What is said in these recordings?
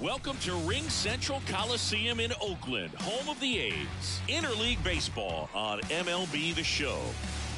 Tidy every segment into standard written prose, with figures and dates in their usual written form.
Welcome to Ring Central Coliseum in Oakland, home of the A's. Interleague Baseball on MLB The Show.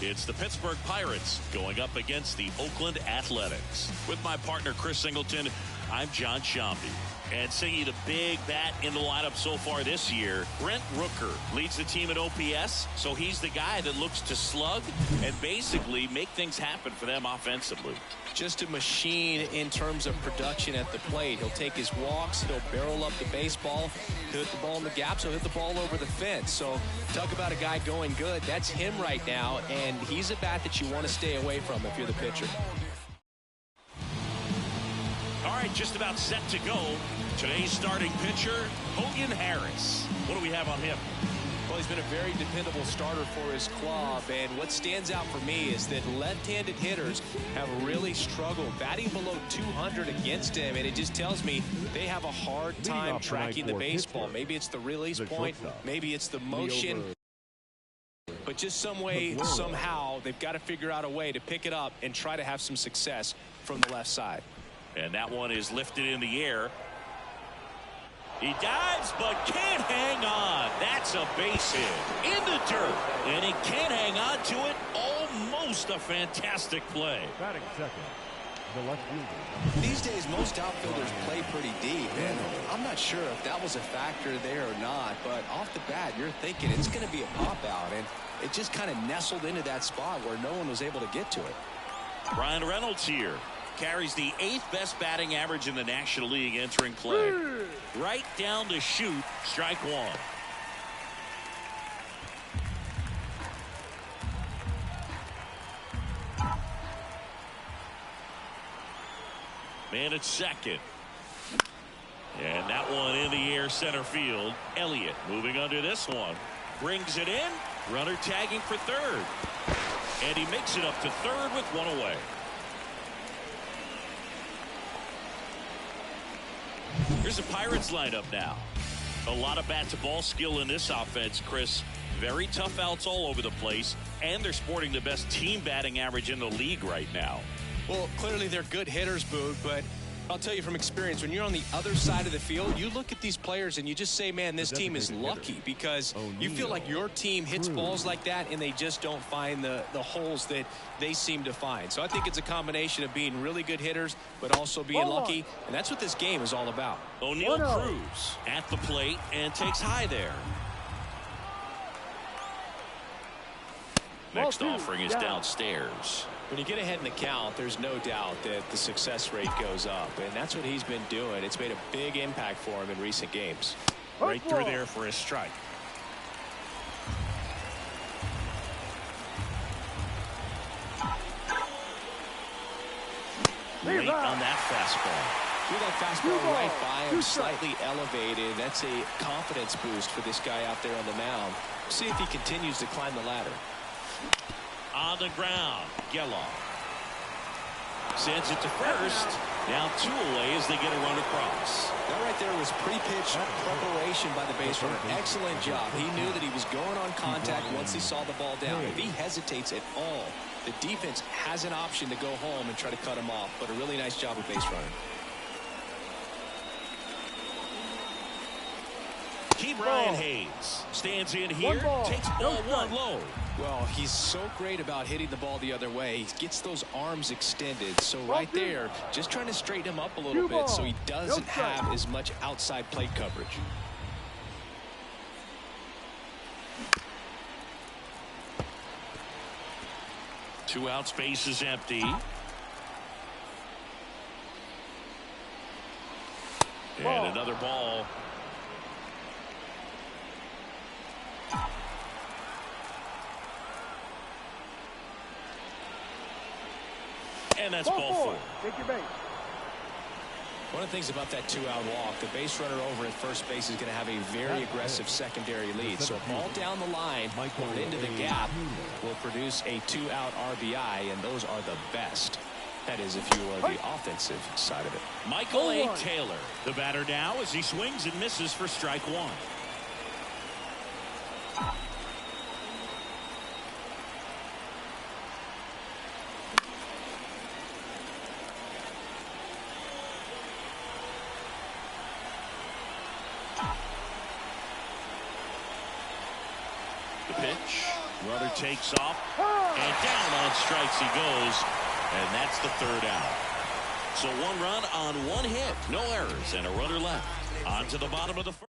It's the Pittsburgh Pirates going up against the Oakland Athletics. With my partner, Chris Singleton, I'm John Shambi. And singing the big bat in the lineup so far this year, Brent Rooker leads the team at OPS, so he's the guy that looks to slug and basically make things happen for them offensively. Just a machine in terms of production at the plate. He'll take his walks, he'll barrel up the baseball, he'll hit the ball in the gaps, he'll hit the ball over the fence. So talk about a guy going good. That's him right now, and he's a bat that you want to stay away from if you're the pitcher. All right, just about set to go. Today's starting pitcher, Hogan Harris. What do we have on him? Well, he's been a very dependable starter for his club, and what stands out for me is that left-handed hitters have really struggled batting below 200 against him, and it just tells me they have a hard time tracking the baseball. Maybe it's the release point, maybe it's the motion, but just some way, somehow, they've got to figure out a way to pick it up and try to have some success from the left side. And that one is lifted in the air. He dives, but can't hang on. That's a base hit in the dirt, and he can't hang on to it. Almost a fantastic play. Batting second, the left fielder. These days, most outfielders play pretty deep, and I'm not sure if that was a factor there or not, but off the bat, you're thinking it's going to be a pop-out, and it just kind of nestled into that spot where no one was able to get to it. Ryan Reynolds here. Carries the 8th best batting average in the National League entering play. Right down to shoot, strike one. Man at second. And that one in the air center field. Elliott moving under this one. Brings it in. Runner tagging for third. And he makes it up to third with one away. Here's the Pirates lineup now. A lot of bat-to-ball skill in this offense, Chris. Very tough outs all over the place, and they're sporting the best team batting average in the league right now. Well, clearly they're good hitters, Boog, but I'll tell you from experience, when you're on the other side of the field, you look at these players and you just say, man, this team is lucky, because you feel like your team hits balls like that and they just don't find the holes that they seem to find. So I think it's a combination of being really good hitters, but also being lucky, and that's what this game is all about. O'Neal Cruz at the plate and takes high there. Next offering is downstairs. When you get ahead in the count, there's no doubt that the success rate goes up, and that's what he's been doing. It's made a big impact for him in recent games. Right through there for a strike. Late on that fastball. Threw that fastball right by him, slightly elevated. That's a confidence boost for this guy out there on the mound. See if he continues to climb the ladder. On the ground, Geloff sends it to first. Down 2 away as they get a run across. That right there was pre-pitch preparation by the base runner. Excellent job. He knew that he was going on contact once he saw the ball down. If he hesitates at all, the defense has an option to go home and try to cut him off. But a really nice job of base running. Brian Hayes stands in here, takes ball 1 low. Well, he's so great about hitting the ball the other way. He gets those arms extended. So right there, just trying to straighten him up a little bit so he doesn't have as much outside plate coverage. Two outs, base is empty. And another ball. And that's ball 4. Take your base. One of the things about that 2-out walk, the base runner over at first base is going to have a very aggressive secondary lead. So a ball down the line or into the gap will produce a 2-out RBI, and those are the best. That is if you are the offensive side of it. Michael A. Taylor, the batter now, as he swings and misses for strike 1. The pitch. Runner takes off. And down on strikes he goes. And that's the 3rd out. So 1 run on 1 hit. No errors and a runner left. On to the bottom of the 1st.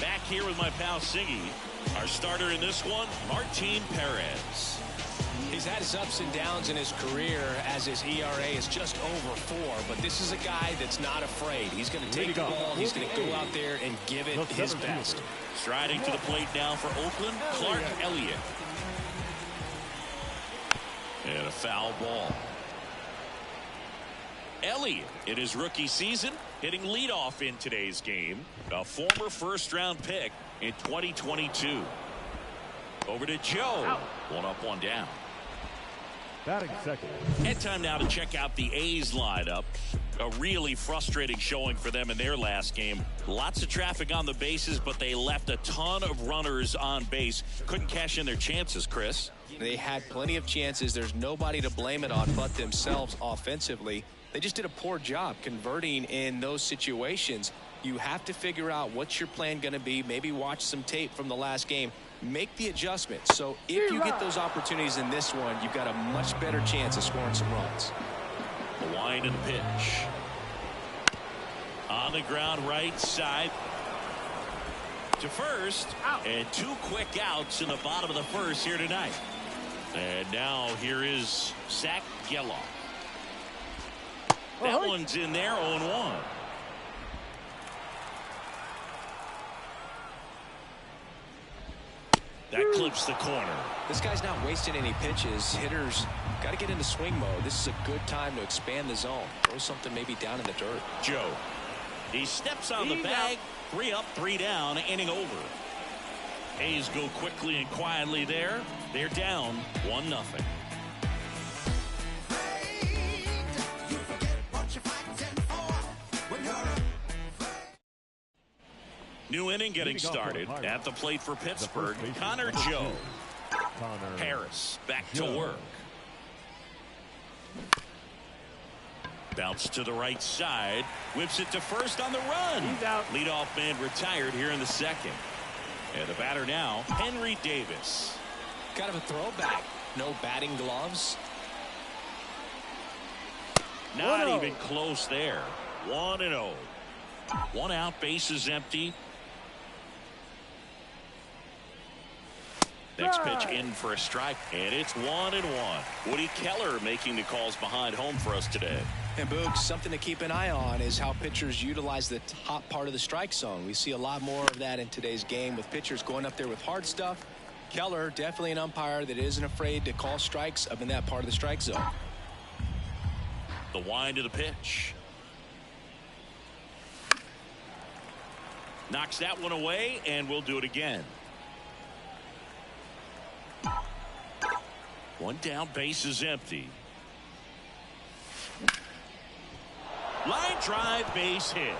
Back here with my pal Siggy. Our starter in this one, Martin Perez. He's had his ups and downs in his career as his ERA is just over 4, but this is a guy that's not afraid. He's going to take the ball. He's going to go out there and give it his best. Striding to the plate now for Oakland, Clark Elliott. And a foul ball. Elliott, in his rookie season, hitting leadoff in today's game. A former first-round pick in 2022. Over to Joe. 1 up, 1 down. Batting second. And time now to check out the A's lineup. A really frustrating showing for them in their last game. Lots of traffic on the bases, but they left a ton of runners on base. Couldn't cash in their chances, Chris. They had plenty of chances. There's nobody to blame it on but themselves offensively. They just did a poor job converting in those situations. You have to figure out what's your plan going to be. Maybe watch some tape from the last game. Make the adjustment. So if you get those opportunities in this one, you've got a much better chance of scoring some runs. The wind and pitch. On the ground, right side. To first. And 2 quick outs in the bottom of the 1st here tonight. And now here is Zach Geloff. That one's in there, 0-1. That clips the corner. This guy's not wasting any pitches. Hitters got to get into swing mode. This is a good time to expand the zone. Throw something maybe down in the dirt. Joe. He steps on the bag. 3 up, 3 down, inning over. A's go quickly and quietly there. They're down 1-0. New inning getting started. At the plate for Pittsburgh, Connor Joe. Harris back to work. Bounce to the right side. Whips it to first on the run. He's out. Leadoff man retired here in the second. And the batter now, Henry Davis. Kind of a throwback. No batting gloves. Not even close there. 1-0. One out, bases empty. Next pitch in for a strike, and it's 1-1. Woody Keller making the calls behind home for us today. And Boog, something to keep an eye on is how pitchers utilize the top part of the strike zone. We see a lot more of that in today's game with pitchers going up there with hard stuff. Keller, definitely an umpire that isn't afraid to call strikes up in that part of the strike zone. The wind of the pitch. Knocks that one away, and we'll do it again. One down, base is empty. Line drive, base hit.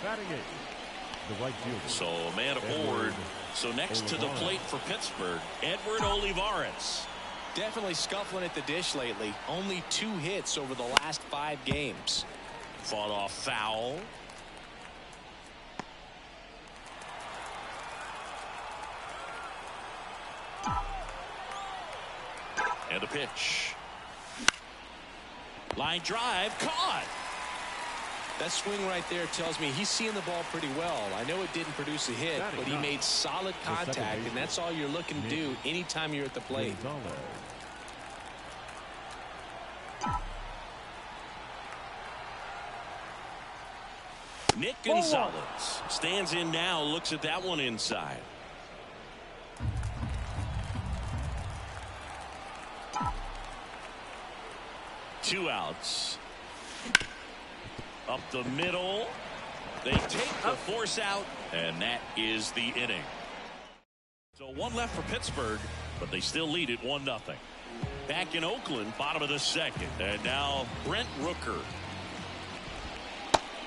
Batting eight, the right fielder. So a man aboard. So next to the plate for Pittsburgh, Edward Olivares. Definitely scuffling at the dish lately. Only 2 hits over the last 5 games. Fought off foul. And the pitch. Line drive, caught. That swing right there tells me he's seeing the ball pretty well. I know it didn't produce a hit, but he made solid contact, and that's all you're looking to do anytime you're at the plate. Nick Gonzalez stands in now, looks at that one inside. Two outs. Up the middle. They take the force out, and that is the inning. So one left for Pittsburgh, but they still lead it 1-0. Back in Oakland, bottom of the second, and now Brent Rooker.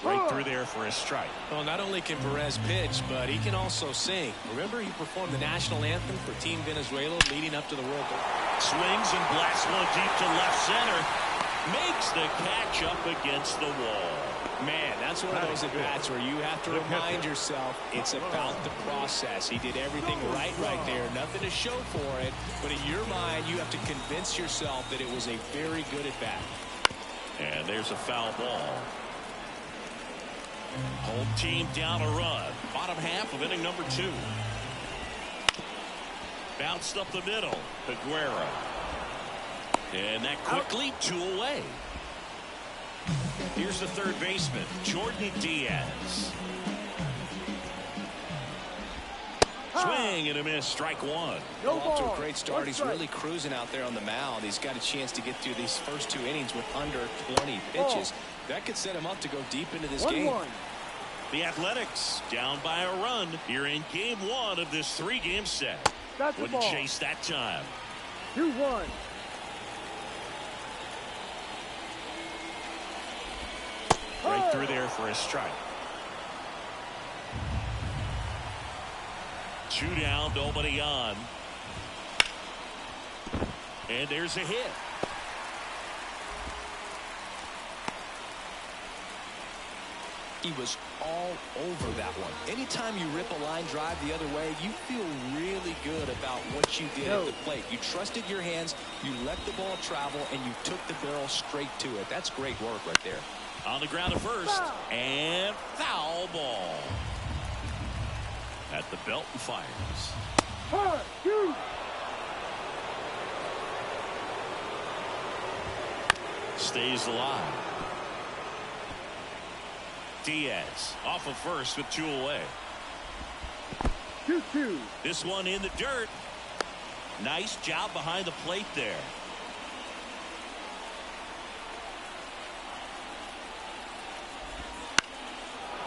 Right through there for a strike. Well, not only can Perez pitch, but he can also sing. Remember, he performed the national anthem for Team Venezuela leading up to the World Cup. Swings and blasts one deep to left center. Makes the catch up against the wall. Man, that's one of those at-bats where you have to remind yourself it's about the process. He did everything right there. Nothing to show for it, but in your mind, you have to convince yourself that it was a very good at-bat. And there's a foul ball. Home team down a run. Bottom half of inning number 2. Bounced up the middle. Aguero. And that quickly 2 away. Here's the third baseman, Jordan Diaz. Swing and a miss, strike 1. Off to a great start. He's really cruising out there on the mound. He's got a chance to get through these first 2 innings with under 20 pitches. That could set him up to go deep into this game. The Athletics down by a run here in game 1 of this 3-game set. Wouldn't chase that time. 2-1. Right through there for a strike. 2 down, nobody on. And there's a hit. He was all over that one. Anytime you rip a line drive the other way, you feel really good about what you did at the plate. You trusted your hands, you let the ball travel, and you took the barrel straight to it. That's great work right there. On the ground at first, and foul ball. At the belt and fires. Stays alive. Diaz off of first with 2 away. 2-2. This one in the dirt. Nice job behind the plate there.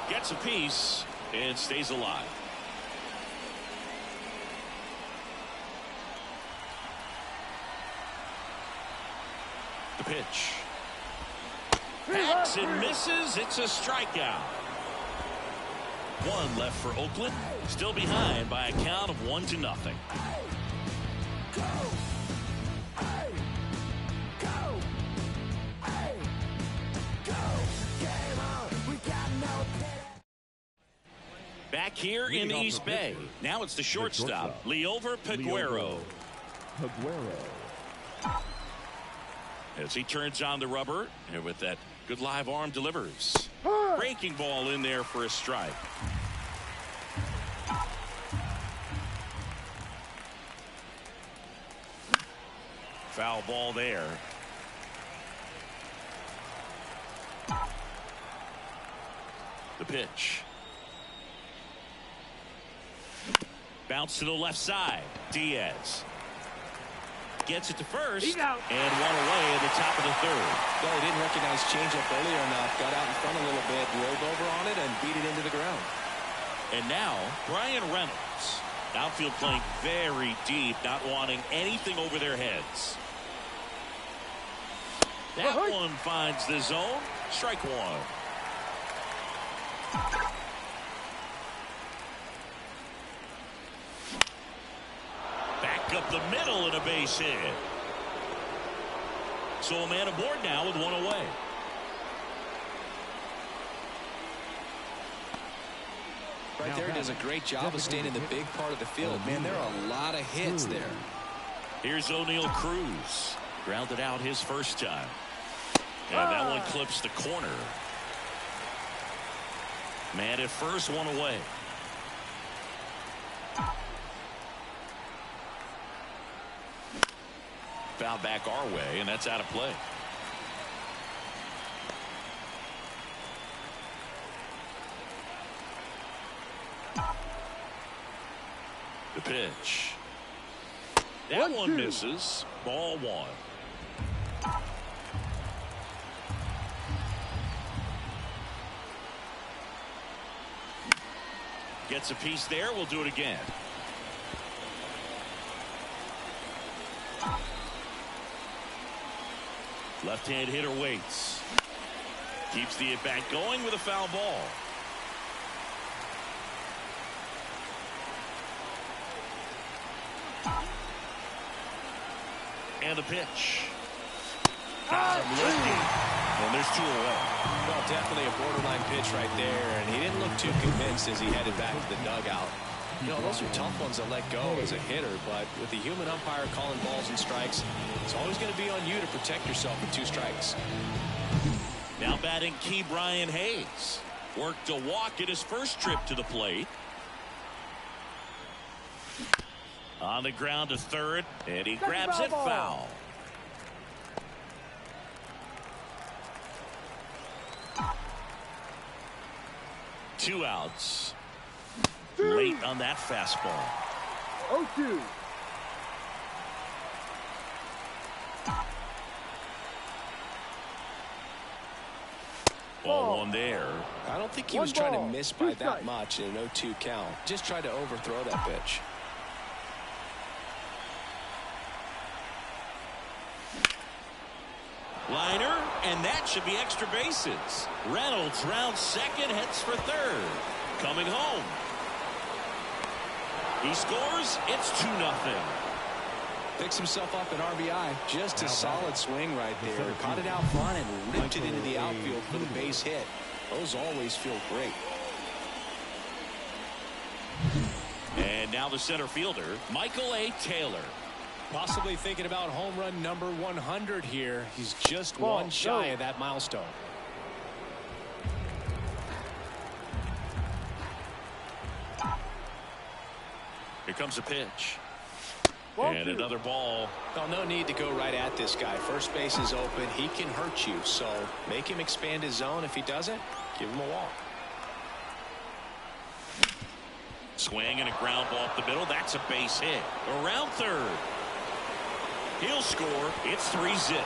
Gets a piece and stays alive. The pitch. Hacks and misses. It's a strikeout. 1 left for Oakland. Still behind by a count of 1-0. Back here in East Bay. Now it's the shortstop, Liover Peguero. As he turns on the rubber, and with that good live arm delivers. Breaking ball in there for a strike. Foul ball there. The pitch. Bounce to the left side. Diaz gets it to first and 1 away at the top of the 3rd. No, he didn't recognize changeup earlier enough. Got out in front a little bit, rolled over on it, and beat it into the ground. And now Brian Reynolds. Outfield playing very deep, not wanting anything over their heads. That one finds the zone. Strike 1. Back up the middle and a base hit. So a man aboard now with 1 away. Right there, he does a great job of staying in the big part of the field. Man, there are a lot of hits there. Here's O'Neal Cruz. Grounded out his first time. And that one clips the corner. Man at first, 1 away. Foul back our way, and that's out of play. The pitch. That one misses. Ball 1. Gets a piece there. We'll do it again. Left-hand hitter waits. Keeps the at-bat going with a foul ball. And the pitch. Got him lifting. And there's 2 away. Well, definitely a borderline pitch right there, and he didn't look too convinced as he headed back to the dugout. You know, those are tough ones to let go as a hitter, but with the human umpire calling balls and strikes, it's always going to be on you to protect yourself with 2 strikes. Now batting Key Brian Hayes. Worked a walk at his first trip to the plate. On the ground to 3rd, and he grabs it foul. Two outs. Late on that fastball. 0-2. Ball 1 there. I don't think he was trying to miss by that much in an 0-2 count. Just tried to overthrow that pitch. Liner, and that should be extra bases. Reynolds rounds 2nd, heads for 3rd. Coming home. He scores. It's 2-0. Picks himself up an RBI. Just a solid swing right there. Caught it out front and ripped it into the outfield for the base hit. Those always feel great. And now the center fielder, Michael A. Taylor. Possibly thinking about home run number 100 here. He's just one shy of that milestone. Here comes a pitch. And another ball. Well, no need to go right at this guy. First base is open. He can hurt you. So make him expand his zone. If he doesn't, give him a walk. Swing and a ground ball up the middle. That's a base hit. Around 3rd. He'll score. It's 3-0.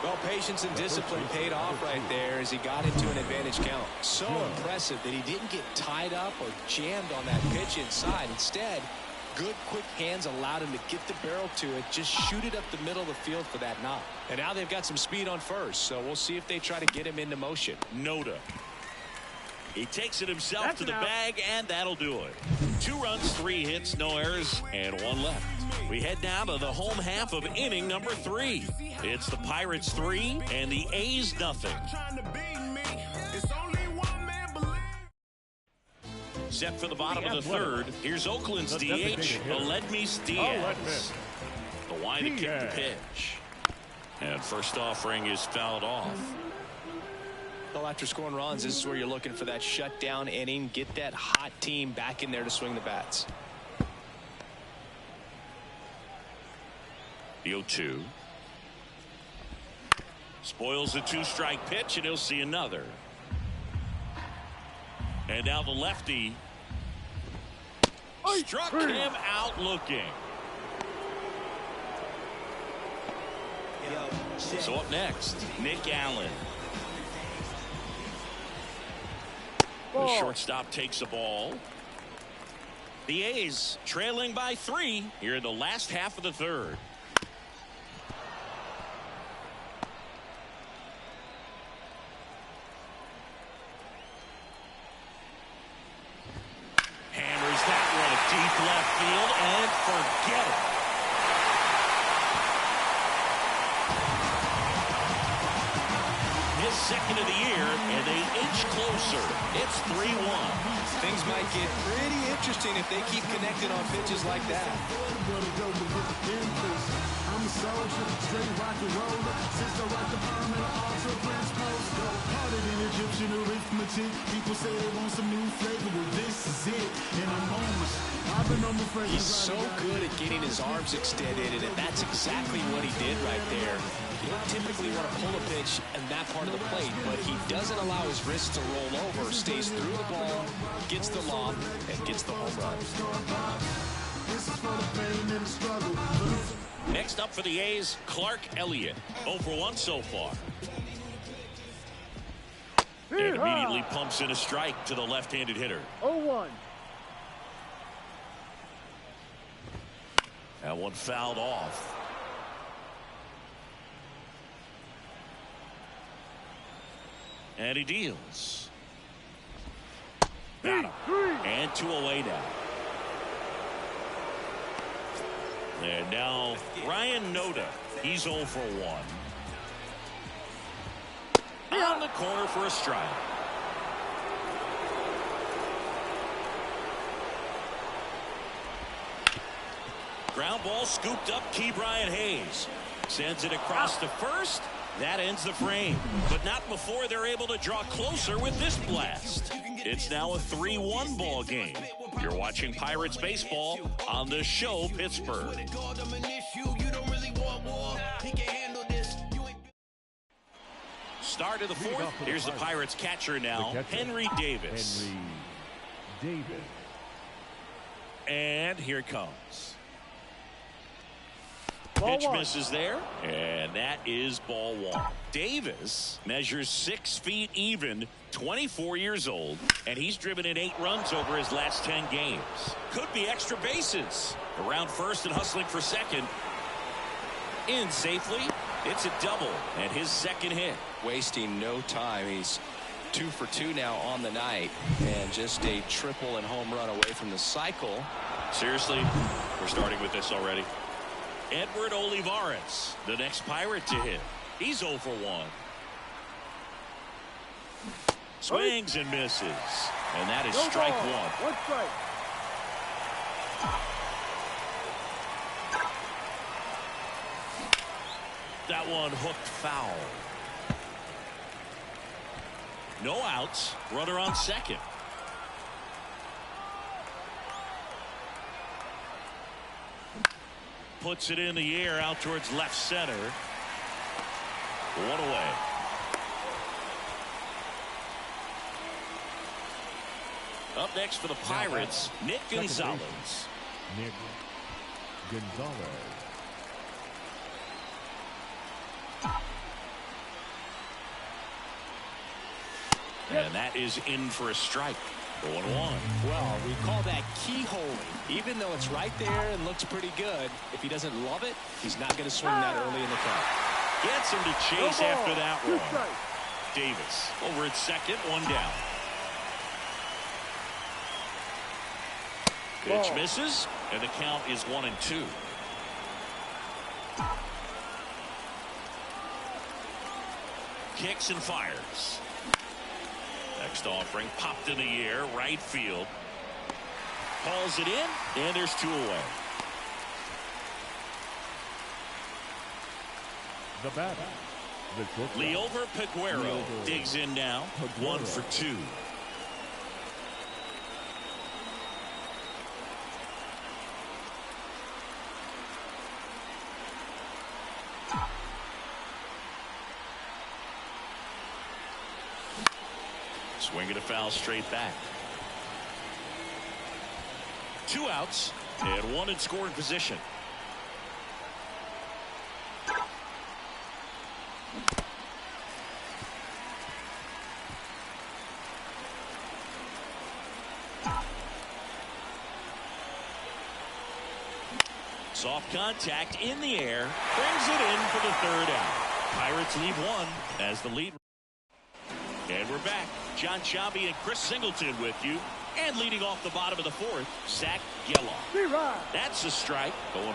Well, patience and discipline paid off right there as he got into an advantage count. So impressive that he didn't get tied up or jammed on that pitch inside. Instead, good, quick hands allowed him to get the barrel to it, just shoot it up the middle of the field for that knock. And now they've got some speed on first, so we'll see if they try to get him into motion. Noda. He takes it himself to the bag, and that'll do it. 2 runs, 3 hits, no errors, and 1 left. We head now to the home half of inning number 3. It's the Pirates 3 and the A's nothing. Set for the bottom of the 3rd. Here's Oakland's DH, Aledmys Diaz. The line to kick the pitch. And first offering is fouled off. Well, after scoring runs, this is where you're looking for that shutdown inning. Get that hot team back in there to swing the bats. The 0-2. Spoils the 2-strike pitch, and he'll see another. And now the lefty struck him out looking. So up next, Nick Allen. The shortstop takes the ball. The A's trailing by 3 here in the last half of the 3rd. Hammers that one deep left field and forget it. His 2nd of the year, and they inch closer. It's 3-1. Things might get pretty interesting if they keep connecting on pitches like that. He's so good at getting his arms extended, and that's exactly what he did right there. You don't typically want to pull a pitch in that part of the plate, but he doesn't allow his wrists to roll over, stays through the ball, gets the lob, and gets the home run. Next up for the A's, Clark Elliott. 0 for 1 so far. And immediately pumps in a strike to the left-handed hitter. 0-1. That one fouled off. And he deals. Got him. And 2 away now. And now Ryan Noda. He's 0 for 1. On the corner for a strike. Ground ball scooped up. Ke'Bryan Hayes sends it across to first. That ends the frame, but not before they're able to draw closer with this blast. It's now a 3-1 ball game. You're watching Pirates baseball on the show Pittsburgh. Start of the 4th. Here's the Pirates catcher now, Henry Davis. And here it comes. Pitch misses there, and that is ball 1. Davis measures 6 feet even, 24 years old, and he's driven in 8 runs over his last 10 games. Could be extra bases. Around first and hustling for second. In safely. It's a double, and his 2nd hit. Wasting no time. He's 2 for 2 now on the night, and just a triple and home run away from the cycle. Seriously, we're starting with this already. Edward Olivares, the next Pirate to hit. He's 0 for 1. Swings and misses. And that is strike 1. 1 strike. That one hooked foul. No outs. Runner on second. Puts it in the air out towards left center. 1 away. Up next for the Pirates, Nick Gonzalez. Nick Gonzalez. And that is in for a strike. 0-1. Well, we call that keyholing. Even though it's right there and looks pretty good, if he doesn't love it, he's not going to swing that early in the count. Gets him to chase after that one. Davis over at second, one down. Pitch misses, and the count is 1-2. Kicks and fires. Next offering popped in the air, right field. Calls it in, and there's 2 away. The batter, the shortstop. Leover Peguero digs in now. 1 for 2. Swinging a foul straight back. 2 outs and 1 in scoring position. Soft contact in the air, brings it in for the 3rd out. Pirates leave 1 as the lead. And we're back. John Sciambi and Chris Singleton with you. And leading off the bottom of the 4th, Zach Gelof. That's a strike, 0-1.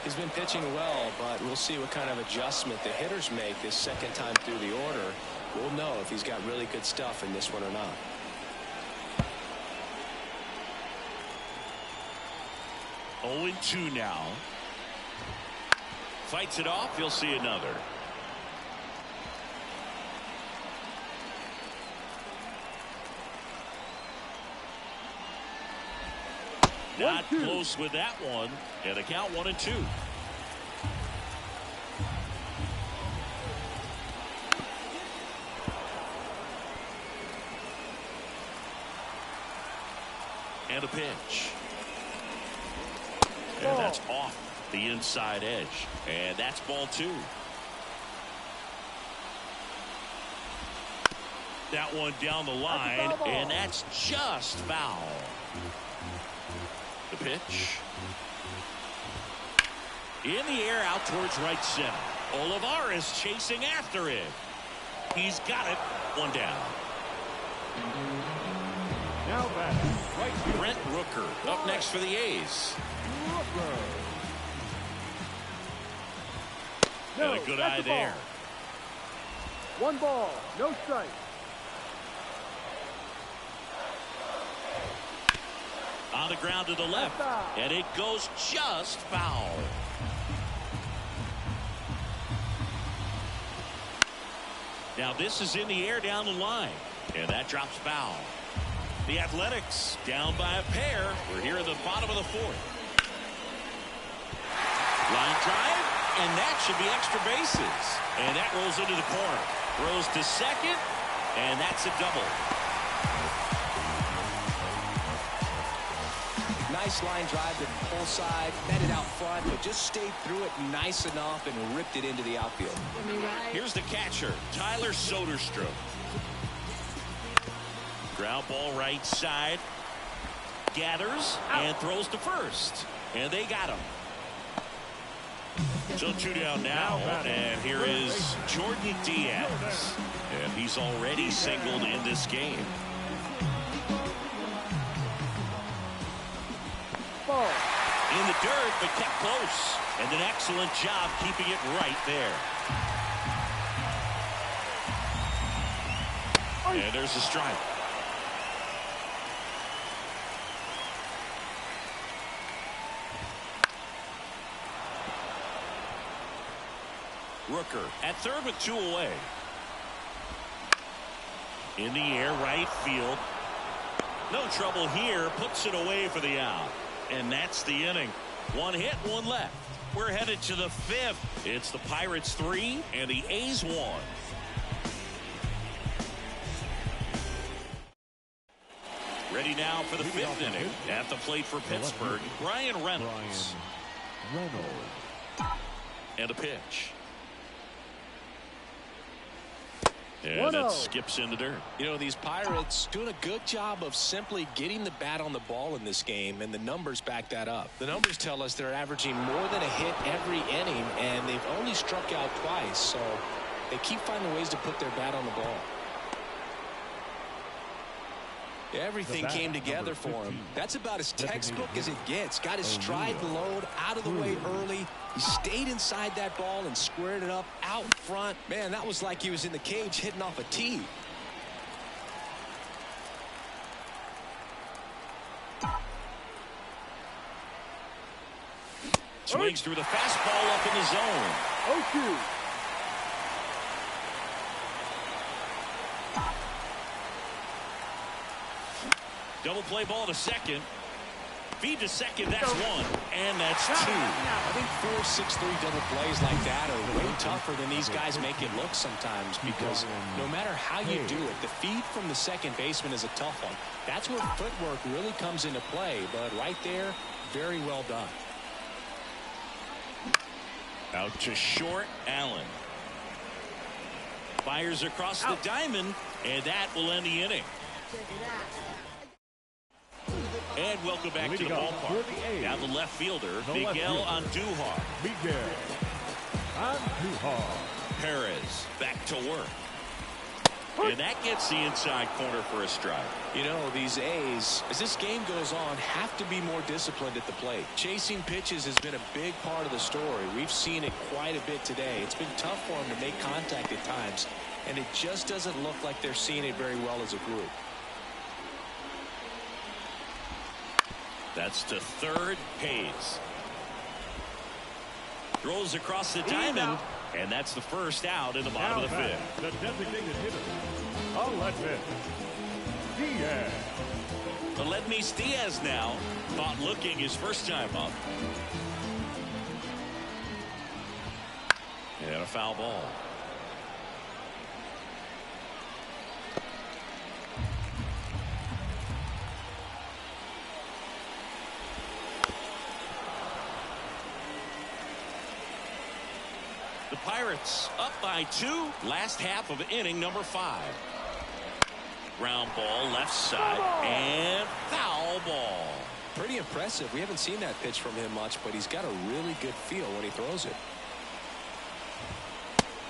He's been pitching well, but we'll see what kind of adjustment the hitters make this second time through the order. We'll know if he's got really good stuff in this one or not. Oh, 0-2 now. Fights it off. You'll see another. Not close with that one. And the count 1-2. And a pitch. And that's off the inside edge. And that's ball 2. That one down the line. And that's just foul. The pitch. In the air out towards right center. Olivares chasing after it. He's got it. 1 down. Now batting, right field. Brent Rooker up next for the A's. And a good eye there. 1 ball, no strike. On the ground to the left. And it goes just foul. Now this is in the air down the line. And that drops foul. The Athletics down by a pair. We're here at the bottom of the 4th. Line drive. And that should be extra bases. And that rolls into the corner. Throws to second. And that's a double. Nice line drive to the pull side, met it out front, but just stayed through it nice enough and ripped it into the outfield. Here's the catcher, Tyler Soderstrom. Ground ball right side. Gathers and throws to first. And they got him. So 2 down now. And here is Jordan Diaz. And he's already singled in this game. In the dirt, but kept close. And an excellent job keeping it right there. And there's a strike. Rooker at third with 2 away. In the air, right field. No trouble here. Puts it away for the out. And that's the inning. 1 hit, 1 left. We're headed to the 5th. It's the Pirates 3 and the A's 1. Ready now for the 5th inning. At the plate for Pittsburgh, Brian Reynolds. And a pitch. And that skips in the dirt. You know, these Pirates doing a good job of simply getting the bat on the ball in this game, and the numbers back that up. The numbers tell us they're averaging more than a hit every inning, and they've only struck out twice, so they keep finding ways to put their bat on the ball. Everything came together for him. That's about as textbook as it gets. Got his stride load out of the way early. He stayed inside that ball and squared it up out front. Man, that was like he was in the cage hitting off a tee. Swings through the fastball up in the zone. 0-2. Double play ball to second. Feed to second, that's one. And that's two. I think 4-6-3 double plays like that are way tougher than these guys make it look sometimes, because no matter how you do it, the feed from the second baseman is a tough one. That's where footwork really comes into play, but right there, very well done. Out to short, Allen. Fires across the diamond, and that will end the inning. And welcome back to the ballpark. Now the left fielder, Miguel Andujar. Perez back to work. And that gets the inside corner for a strike. You know, these A's, as this game goes on, have to be more disciplined at the plate. Chasing pitches has been a big part of the story. We've seen it quite a bit today. It's been tough for them to make contact at times, and it just doesn't look like they're seeing it very well as a group. That's to third, Hayes. Throws across the diamond, and that's the first out in the bottom of the fifth. The designated hitter, Aledmys Diaz. Aledmys Diaz now caught looking his first time up. And a foul ball. The Pirates up by 2. Last half of inning number 5. Ground ball left side and foul ball. Pretty impressive. We haven't seen that pitch from him much, but he's got a really good feel when he throws it.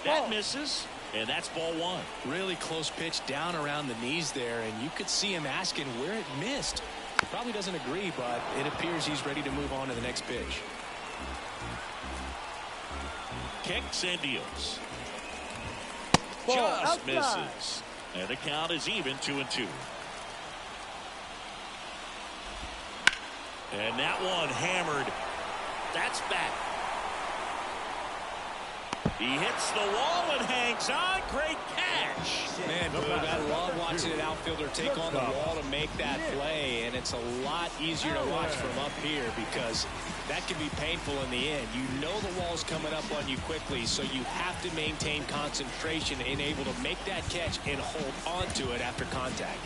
That misses, and that's ball 1. Really close pitch down around the knees there, and you could see him asking where it missed. He probably doesn't agree, but it appears he's ready to move on to the next pitch. Kicks and deals. Ball Just outside. misses. And the count is even 2-2. And that one hammered. That's back. He hits the wall and hangs on. Great catch. Man, Boog, I love watching an outfielder take on the wall to make that play, and it's a lot easier to watch from up here because that can be painful in the end. You know the wall's coming up on you quickly, so you have to maintain concentration and able to make that catch and hold on to it after contact.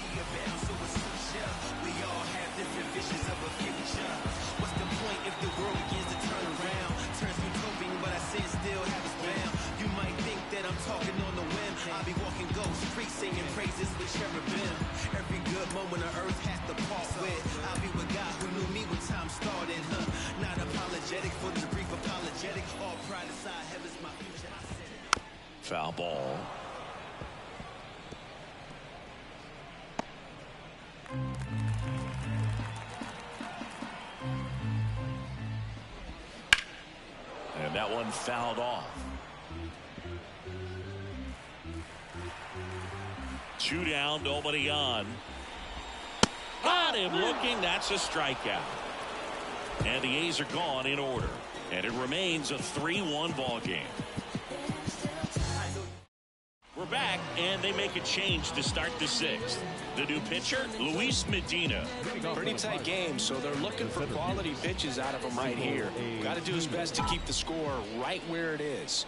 What's the point if the world begins to turn around? Turns utopian, but I say it still have its bound. You might think that I'm talking on the whim. I'll be walking ghost streets singing praises with cherubim. Every good moment on earth has to part with. I'll be with God who knew me when time started. Not apologetic for the brief apologetic. All pride aside, heaven's my future. I said it. Foul ball. And that one fouled off. 2 down, nobody on. Got him looking. That's a strikeout. And the A's are gone in order. And it remains a 3-1 ball game. We're back, and they make a change to start the 6th. The new pitcher, Luis Medina. Pretty tight game, so they're looking for quality pitches out of him right here. Got to do his best to keep the score right where it is.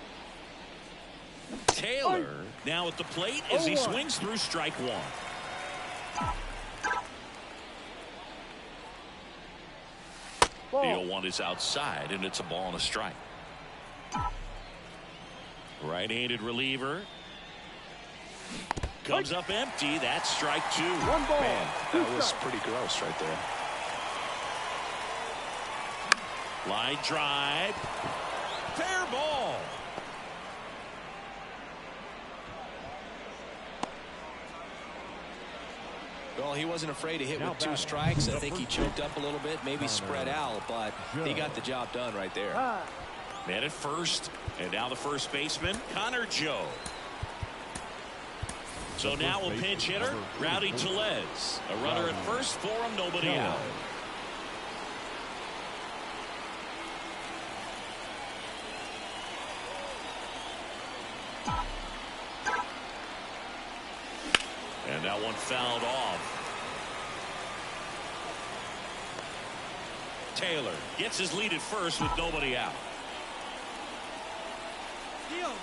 Taylor now at the plate as he swings through strike 1. The 0-1 is outside, and it's a ball and a strike. Comes up empty. That's strike 2. One ball. Man, that was pretty gross right there. Line drive. Fair ball. Well, he wasn't afraid to hit with 2 strikes. I think he choked up a little bit, maybe spread out, but he got the job done right there. Man at first, and now the first baseman, Connor Joe. So now a pinch hitter, Rowdy Tellez. A runner at first for him, nobody out. And that one fouled off. Taylor gets his lead at first with nobody out.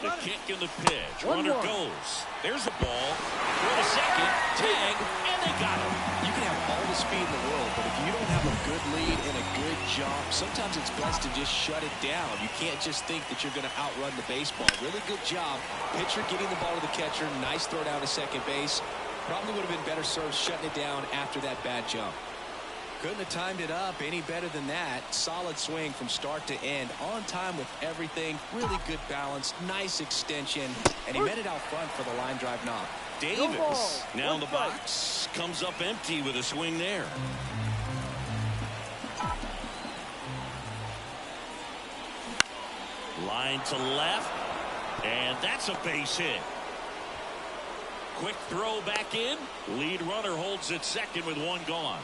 The kick and the pitch. Runner goes. There's a ball. Throw to second. Tag. And they got him. You can have all the speed in the world, but if you don't have a good lead and a good jump, sometimes it's best to just shut it down. You can't just think that you're going to outrun the baseball. Really good job. Pitcher getting the ball to the catcher. Nice throw down to second base. Probably would have been better served shutting it down after that bad jump. Couldn't have timed it up any better than that. Solid swing from start to end. On time with everything. Really good balance. Nice extension. And he met it out front for the line drive knock. Davis now in the box. Comes up empty with a swing there. Line to left. And that's a base hit. Quick throw back in. Lead runner holds at second with 1 gone.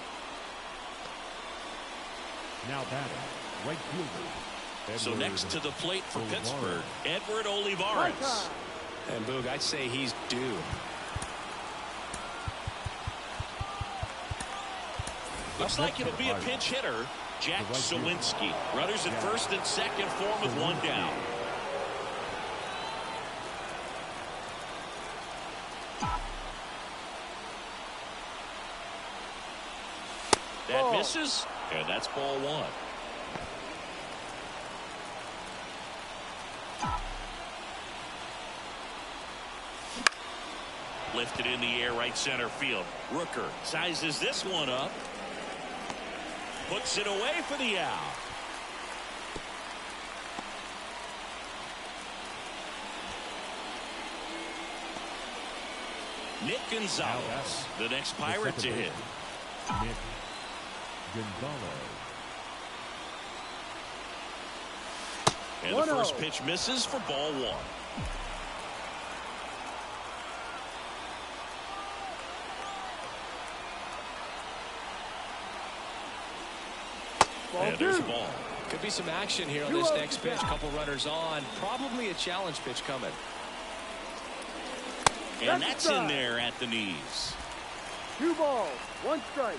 Now batting, right fielder. So next to the plate for Pittsburgh, Edward Olivares. And Boog, I'd say he's due. Looks like it'll be a pinch hitter, Jack Sawinski. Runners at first and second for him with 1 down. That misses, and that's ball 1. Lifted in the air, right center field. Rooker sizes this one up. Puts it away for the out. Nick Gonzalez, the next Pirate to hit. Nick Gonzalez. And the first pitch misses for ball 1. And there's the ball. Could be some action here on this next pitch. Couple runners on. Probably a challenge pitch coming. And that's in there at the knees. 2 balls, 1 strike.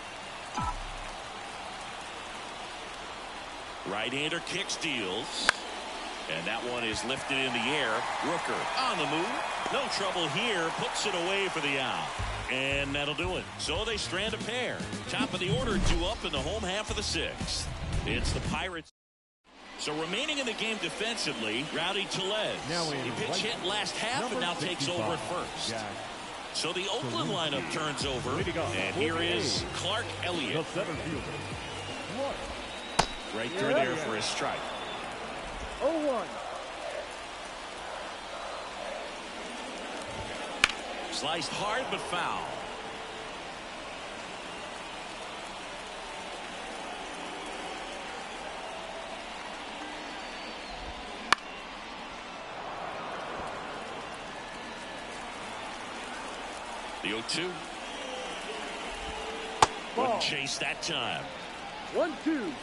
Right-hander kicks, deals. And that one is lifted in the air. Rooker on the move. No trouble here. Puts it away for the out. And that'll do it. So they strand a pair. Top of the order, 2 up in the home half of the 6th. It's the Pirates. So remaining in the game defensively, Rowdy Tellez. He pitch hit last half and now takes over at first. Jack. So the Oakland lineup turns over. And here is Clark Elliott. The center fielder. What? Right through there for his strike. 0-1. Sliced hard but foul. The 0-2. Wouldn't chase that time. 1-2.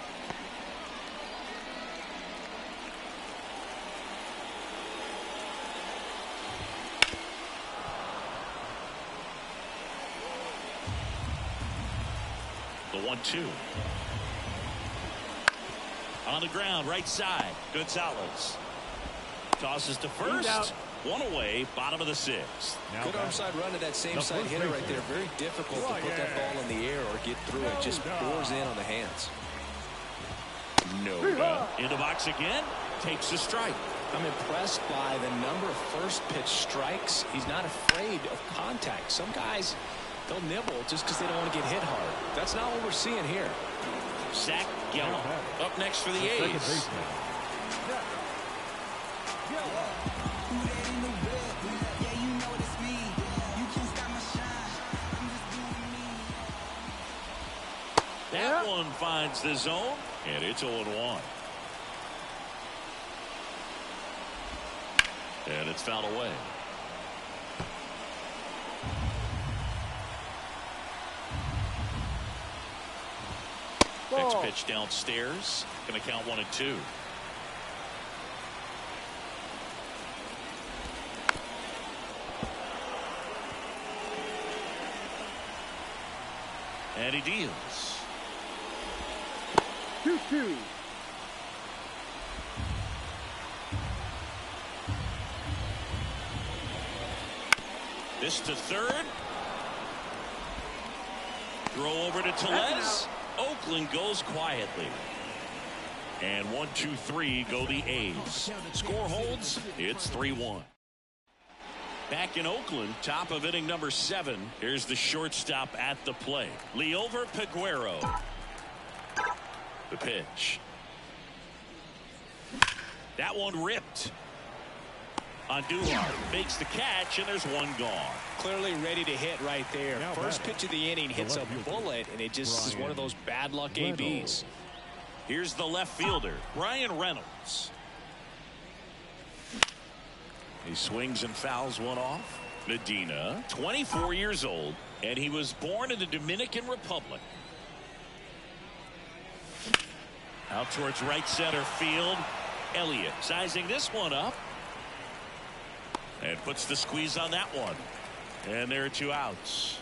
The 1-2. On the ground, right side. Gonzalez tosses to first. 1 away, bottom of the 6th. Good arm-side run to that same side hitter right there. Very difficult to put that ball in the air or get through it. Just pours in on the hands. No. In the box again. Takes a strike. I'm impressed by the number of first pitch strikes. He's not afraid of contact. Some guys, they'll nibble just because they don't want to get hit hard. That's not what we're seeing here. Zach Gallen up next for the A's. That one finds the zone, and it's 0-1. And it's fouled away. Next pitch downstairs. Going to count 1-2. And he deals. 2-2. This to third. Throw over to Tellez. Oakland goes quietly. And 1-2-3 go the A's. Score holds. It's 3-1. Back in Oakland, top of inning number 7. Here's the shortstop at the plate. Liover Peguero. The pitch. That one ripped. Andujar makes the catch, and there's one gone. Clearly ready to hit right there. First pitch of the inning hits a bullet, and it just is one of those bad luck ABs. Here's the left fielder, Brian Reynolds. He swings and fouls one off. Medina, 24 years old, and he was born in the Dominican Republic. Out towards right center field. Elliott sizing this one up. And puts the squeeze on that one. And there are 2 outs.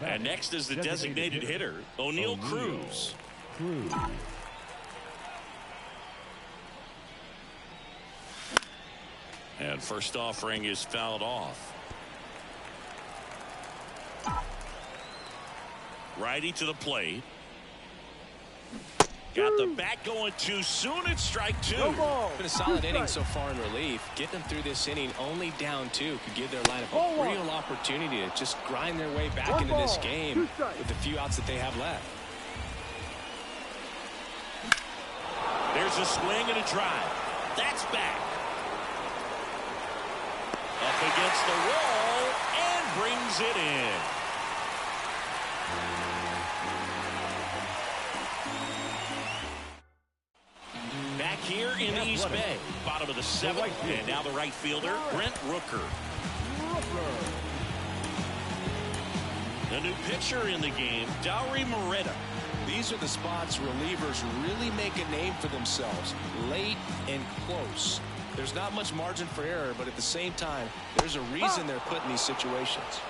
And next is the designated hitter, O'Neal Cruz. And first offering is fouled off. Righty to the plate. Got the bat going too soon. It's strike 2. Been a solid inning so far in relief. Getting them through this inning only down 2 could give their lineup a real opportunity to just grind their way back into this game with the few outs that they have left. There's a swing and a drive. That's back. Up against the wall and brings it in. Back here in the East Bay, bottom of the 7th, and now the right fielder, Brent Rooker. The new pitcher in the game, Dowry Moreta. These are the spots relievers really make a name for themselves, late and close. There's not much margin for error, but at the same time, there's a reason they're put in these situations.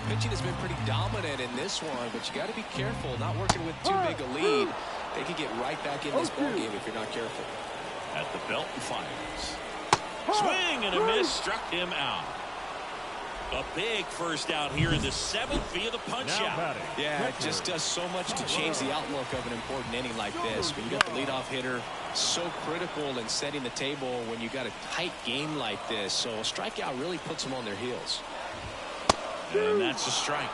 Pitching has been pretty dominant in this one, but you got to be careful, not working with too big a lead. They could get right back in this ballgame if you're not careful. At the belt and fires. Swing and a miss, struck him out. A big first out here in the 7th via the punch out. Yeah, it just does so much to change the outlook of an important inning like this. When you got the leadoff hitter, so critical in setting the table when you got a tight game like this. So a strikeout really puts them on their heels. And that's a strike.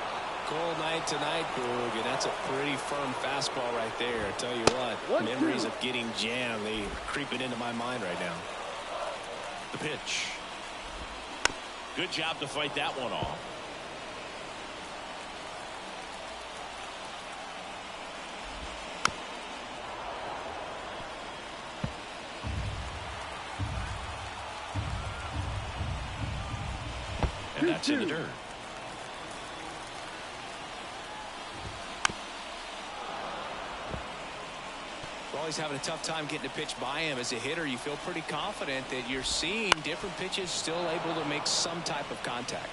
Cold night tonight, Boog, and that's a pretty firm fastball right there. I tell you what, memories of getting jammed, they creeping into my mind right now. The pitch. Good job to fight that one off. And that's in the dirt. Always having a tough time getting a pitch by him. As a hitter, you feel pretty confident that you're seeing different pitches still able to make some type of contact.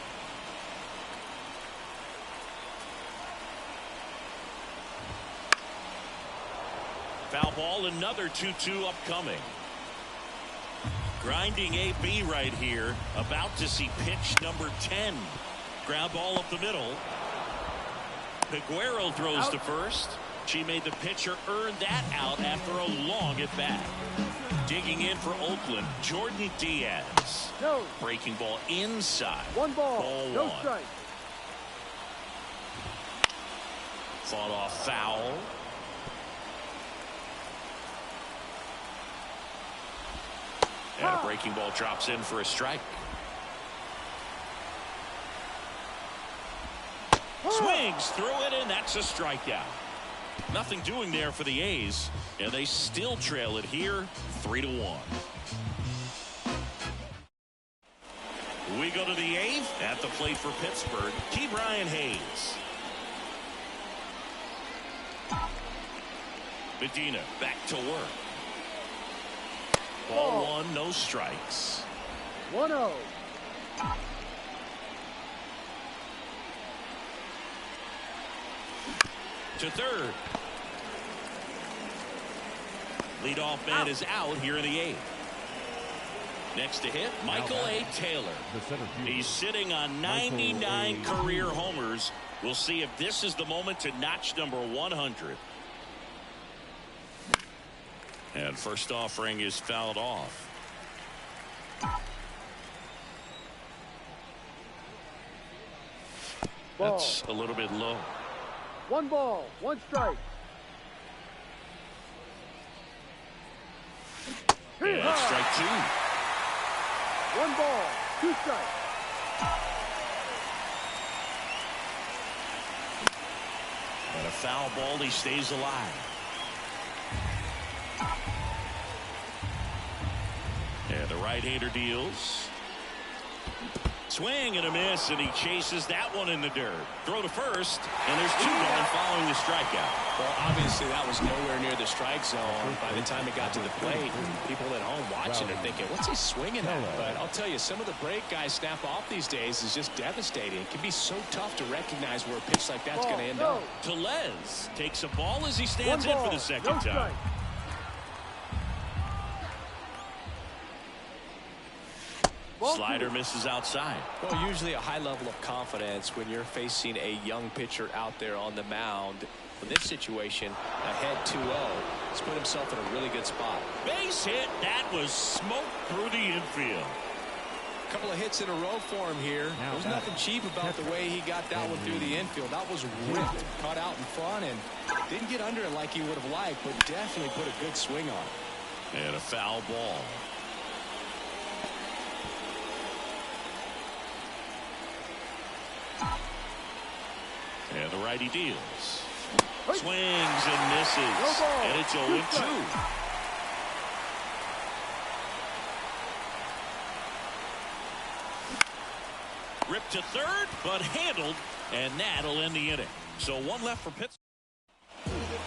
Foul ball, another 2-2 upcoming. Grinding AB right here, about to see pitch number 10. Ground ball up the middle. Peguero throws to first. She made the pitcher earn that out after a long at bat. Digging in for Oakland, Jordan Diaz. No. Breaking ball inside. One ball. No one. strike. Fought off foul. And a breaking ball drops in for a strike. Swings through it, and that's a strikeout. Nothing doing there for the A's, and they still trail it here 3-1. We go to the eighth. At the plate for Pittsburgh, Ke'Bryan Hayes. Medina back to work. Ball one, no strikes. 1-0. To third. Leadoff man is out here in the eighth. Next to hit, Michael A. Taylor. He's sitting on 99 career homers. We'll see if this is the moment to notch number 100. And first offering is fouled off. That's a little bit low. 1 ball, 1 strike. And that's strike 2. 1 ball, 2 strikes. And a foul ball, he stays alive. And the right-hander deals. Swing and a miss, and he chases that one in the dirt. Throw to first, and there's 2 gone following the strikeout. Well, obviously that was nowhere near the strike zone. By the time it got to the plate, people at home watching are thinking, what's he swinging at? But I'll tell you, some of the break guys snap off these days is just devastating. It can be so tough to recognize where a pitch like that's going to end up. Tellez takes a ball as he stands in for the second time. Slider misses outside. Well, usually a high level of confidence when you're facing a young pitcher out there on the mound. In this situation, ahead 2-0, he's put himself in a really good spot. Base hit. That was smoked through the infield. A couple of hits in a row for him here. There's nothing cheap about the way he got that one through the infield. That was ripped, caught out in front, and didn't get under it like he would have liked, but definitely put a good swing on it. And a foul ball. And the righty deals. Swings and misses. And it's 0-2. Ripped to third, but handled, and that'll end the inning. So 1 left for Pittsburgh.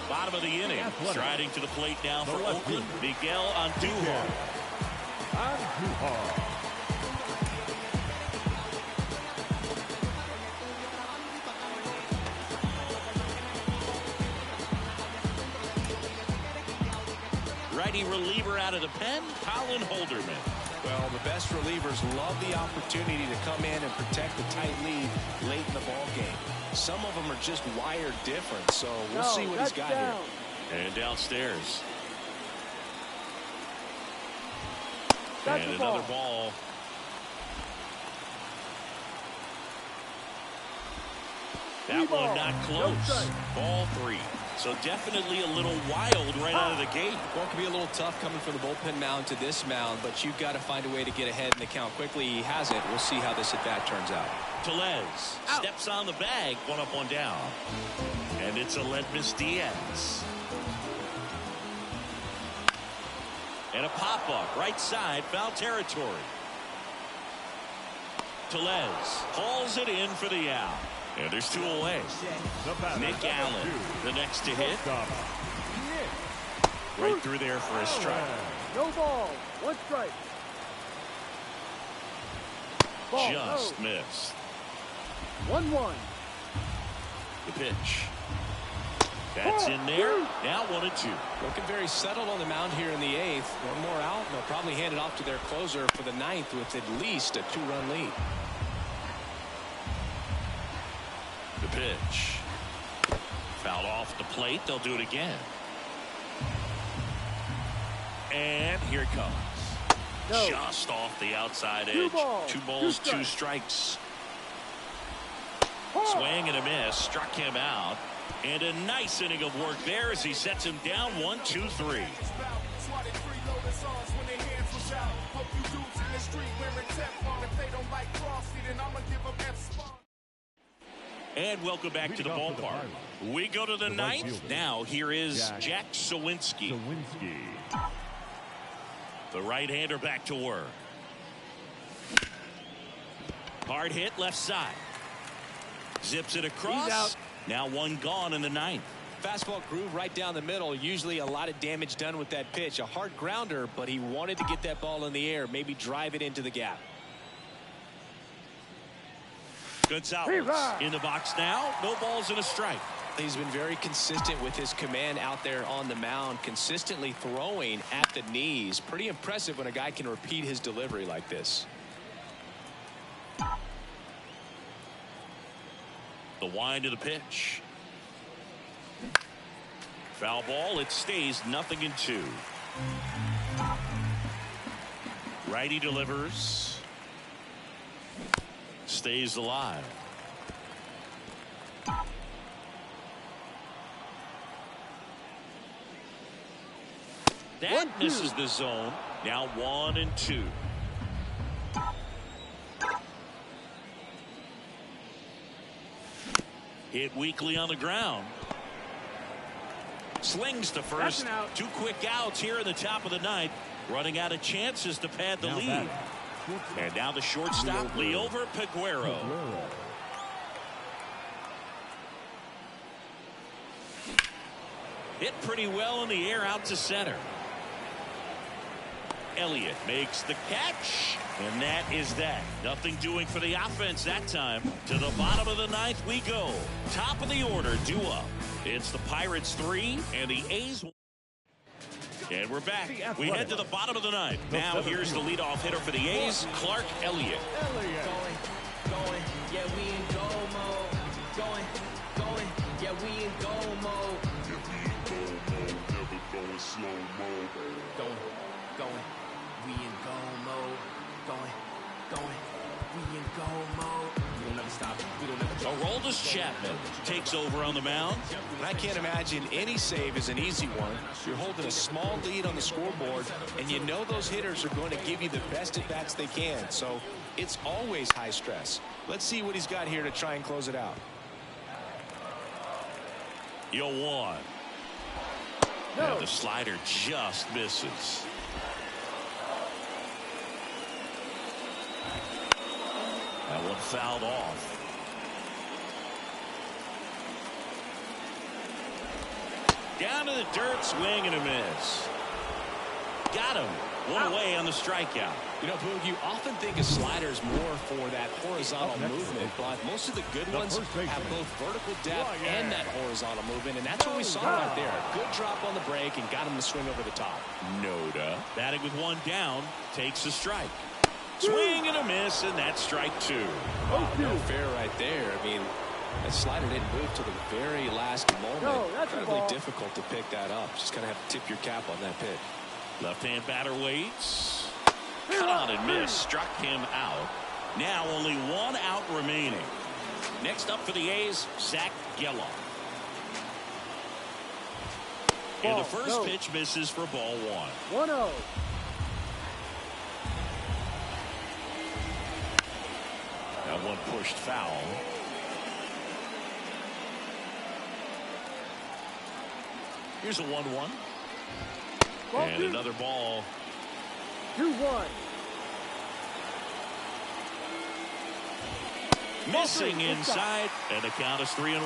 Bottom of the inning. Striding to the plate now for Oakland, Miguel Andujar. Righty reliever out of the pen, Colin Holderman. Well, the best relievers love the opportunity to come in and protect the tight lead late in the ball game. Some of them are just wired different, so we'll see what he's got here. And downstairs. That's and another ball. That one not close. Ball 3. So definitely a little wild right out of the gate. Well, it could be a little tough coming from the bullpen mound to this mound, but you've got to find a way to get ahead in the count quickly. He has it. We'll see how this at-bat turns out. Tellez steps on the bag, 1 up, 1 down. And it's Aledmys Diaz. And a pop-up, right side, foul territory. Tellez hauls it in for the out. And there's 2 away. Nick Allen, the next to hit. Right through there for a strike. No ball, 1 strike. Just missed. 1-1. The pitch. That's in there. Now 1-2. Looking very settled on the mound here in the 8th. 1 more out, and they'll probably hand it off to their closer for the 9th with at least a 2-run lead. The pitch. Fouled off the plate. They'll do it again. And here it comes. No. Just off the outside edge. 2 balls, 2 balls, 2 2 strikes. Swing and a miss. Struck him out. And a nice inning of work there as he sets him down 1-2-3. And welcome back to the ballpark. We go to the ninth. Now here is Jack Sawinski. The right-hander back to work. Hard hit left side. Zips it across. Now 1 gone in the ninth. Fastball groove right down the middle. Usually a lot of damage done with that pitch. A hard grounder, but he wanted to get that ball in the air. Maybe drive it into the gap. Gonzalez in the box now. No balls and a strike. He's been very consistent with his command out there on the mound, consistently throwing at the knees. Pretty impressive when a guy can repeat his delivery like this. The wind of the pitch. Foul ball. It stays 0-2. Righty delivers. Stays alive. That misses the zone. Now 1-2. Hit weakly on the ground. Slings to first. 2 quick outs here in the top of the ninth. Running out of chances to pad the lead. And now the shortstop, Leover Peguero. Hit pretty well in the air out to center. Elliott makes the catch. And that is that. Nothing doing for the offense that time. To the bottom of the ninth we go. Top of the order, due up. It's the Pirates 3 and the A's 1. And we're back. We head to the bottom of the ninth. Now here's the leadoff hitter for the A's, Clark Elliott. Going, yeah, we in go mode. Going, yeah, we in go mode. Never going slow mode. Going, we in go mode. Going, we in go mode. We don't never stop. We don't never stop. Aroldis Chapman takes over on the mound. And I can't imagine any save is an easy one. You're holding a small lead on the scoreboard, and you know those hitters are going to give you the best at-bats they can. So it's always high stress. Let's see what he's got here to try and close it out. 0-1. Now the slider just misses. That one fouled off. Down to the dirt, swing and a miss. Got him. One away on the strikeout. You know, Boog, you often think of sliders more for that horizontal movement, but most of the good ones have both vertical depth and that horizontal movement, and that's what we saw right there. Good drop on the break and got him to swing over the top. Noda batting with 1 down, takes a strike. Swing and a miss, and that's strike 2. No fair right there. I mean, that slider didn't move to the very last moment. Incredibly difficult to pick that up. Just kind of have to tip your cap on that pitch. Left-hand batter waits. Caught and missed. Struck him out. Now only 1 out remaining. Next up for the A's, Zach Geloff. And the first pitch misses for ball 1. 1-0. That one pushed foul. Here's a 1-1. And another ball. 2-1. Missing inside, and the count is 3-1.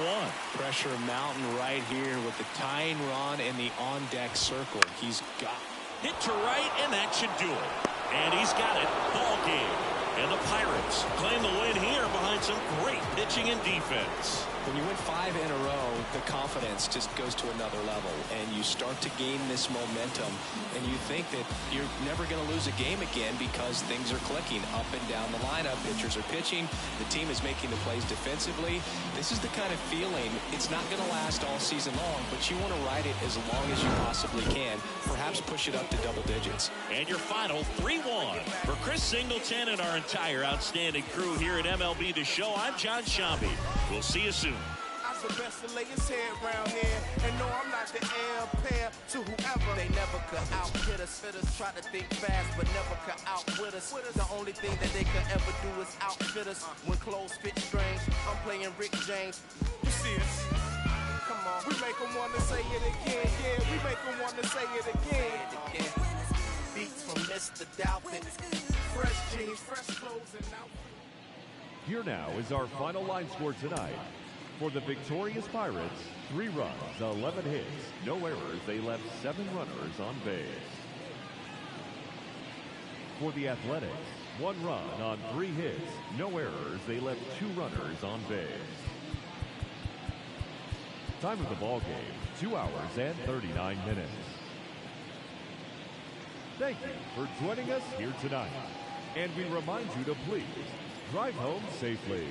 Pressure mountain right here with the tying run in the on-deck circle. He's got hit to right, and that should do it. And he's got it. Ball game. And the Pirates claim the win here behind some great pitching and defense. When you win 5 in a row, the confidence just goes to another level, and you start to gain this momentum, and you think that you're never going to lose a game again because things are clicking up and down the lineup. Pitchers are pitching. The team is making the plays defensively. This is the kind of feeling, it's not going to last all season long, but you want to ride it as long as you possibly can, perhaps push it up to double digits. And your final 3-1. For Chris Singleton and our entire outstanding crew here at MLB The Show, I'm John Shambi. We'll see you soon. I'm the best to lay his head round here. And no, I'm not the heir pair to whoever. They never could outfit us. Try to think fast, but never could outwit us. The only thing that they could ever do is outfit us. When clothes fit strange, I'm playing Rick James. You see us? Come on. We make them want to say it again. Yeah, we make them want to say it again. Beats from Mr. Doubtfit. Fresh jeans, fresh clothes, and outfit. Here now is our final line score tonight. For the victorious Pirates, 3 runs, 11 hits, no errors. They left 7 runners on base. For the Athletics, 1 run on 3 hits, no errors. They left 2 runners on base. Time of the ball game, 2 hours and 39 minutes. Thank you for joining us here tonight. And we remind you to please drive home safely.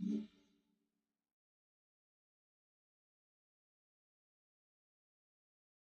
Mm-hmm.